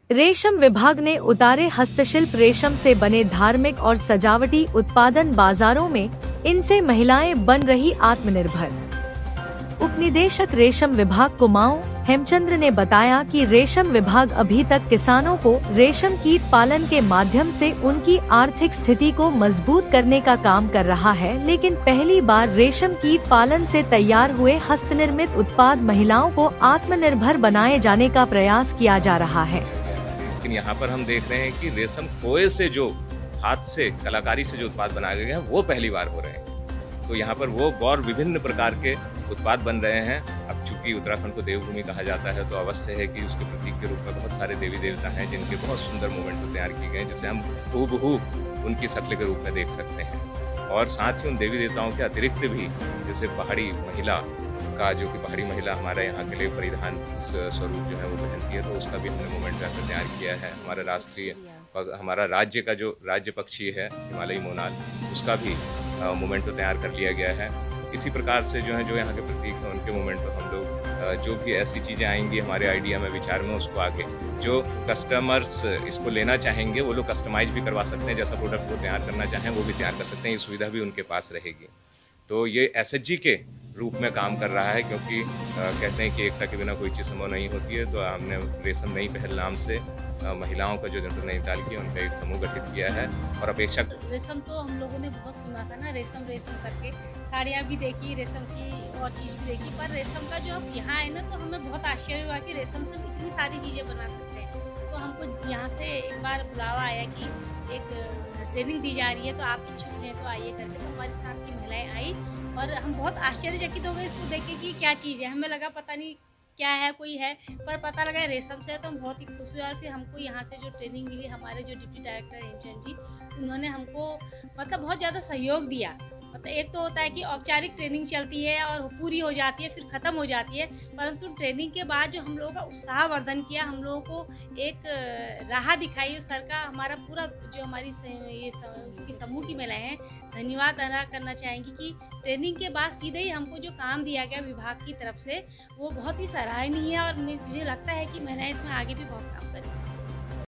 रेशम विभाग ने उतारे हस्तशिल्प रेशम से बने धार्मिक और सजावटी उत्पादन बाजारों में, इनसे महिलाएं बन रही आत्मनिर्भर। उपनिदेशक रेशम विभाग कुमाऊं हेमचंद्र ने बताया कि रेशम विभाग अभी तक किसानों को रेशम कीट पालन के माध्यम से उनकी आर्थिक स्थिति को मजबूत करने का काम कर रहा है, लेकिन पहली बार रेशम कीट पालन से तैयार हुए हस्तनिर्मित उत्पाद महिलाओं को आत्मनिर्भर बनाए जाने का प्रयास किया जा रहा है। लेकिन यहाँ पर हम देख रहे हैं कि रेशम कोए से जो हाथ से कलाकारी से जो उत्पाद बनाए गए हैं वो पहली बार हो रहे हैं। तो यहाँ पर वो और विभिन्न प्रकार के उत्पाद बन रहे हैं। अब चूंकि उत्तराखंड को देवभूमि कहा जाता है, तो अवश्य है कि उसके प्रतीक के रूप में बहुत सारे देवी देवता हैं जिनके बहुत सुंदर मूवमेंट तैयार किए गए हैं, जिसे हम हूबहू उनकी शक्ल के रूप में देख सकते हैं। और साथ ही उन देवी देवताओं के अतिरिक्त भी, जैसे पहाड़ी महिला का, जो कि पहाड़ी महिला हमारे यहाँ के लिए परिधान स्वरूप जो है वो पहनती है, तो उसका भी हमने मूवमेंट तैयार किया है। हमारा राज्य का जो राज्य पक्षी है हिमालयी मोनाल, उसका भी मूवमेंट तो तैयार कर लिया गया है। इसी प्रकार से जो यहाँ के प्रतीक हैं उनके मूवमेंट पर हम लोग जो भी ऐसी चीज़ें आएंगी हमारे आइडिया में, विचार में, उसको आगे जो कस्टमर्स इसको लेना चाहेंगे वो लोग कस्टमाइज भी करवा सकते हैं। जैसा प्रोडक्ट वो तैयार करना चाहें वो भी तैयार कर सकते हैं। ये सुविधा भी उनके पास रहेगी। तो ये एसएचजी के रूप में काम कर रहा है, क्योंकि कहते हैं कि एकता के बिना कोई चीज़ संभव नहीं होती है। तो हमने रेशम नई पहल नाम से महिलाओं का जो जनपद नैनीताल की उनका एक समूह गठित किया है। और अपेक्षा रेशम तो हम लोगों ने बहुत सुना था ना, रेशम करके साड़ियाँ भी देखी, रेशम की और चीज़ भी देखी, पर रेशम का जो अब यहाँ है ना, तो हमें बहुत आश्चर्य हुआ कि रेशम से हम इतनी सारी चीज़ें बना सकते हैं। तो हमको यहाँ से एक बार बुलावा आया कि एक ट्रेनिंग दी जा रही है, तो आप इच्छुक हैं तो आइए करके। तो हमारे साथ की महिलाएं आई और हम बहुत आश्चर्यचकित हो गए इसको देख के कि क्या चीज़ है। हमें लगा पता नहीं क्या है, कोई है, पर पता लगा रेशम से है, तो हम बहुत ही खुश हुए। और फिर हमको यहाँ से जो ट्रेनिंग मिली, हमारे जो डिप्टी डायरेक्टर हेमचंद जी, उन्होंने हमको मतलब बहुत ज़्यादा सहयोग दिया। मतलब एक तो होता है कि औपचारिक ट्रेनिंग चलती है और पूरी हो जाती है, फिर ख़त्म हो जाती है, परंतु ट्रेनिंग के बाद जो हम लोगों का उत्साहवर्धन किया, हम लोगों को एक राह दिखाई। सर का हमारा पूरा जो हमारी उसकी समूह की महिलाएं हैं, धन्यवाद अदा करना चाहेंगी कि ट्रेनिंग के बाद सीधे ही हमको जो काम दिया गया विभाग की तरफ से, वो बहुत ही सराहनीय है। और मुझे लगता है कि महिलाएं इसमें आगे भी बहुत काम करेंगी।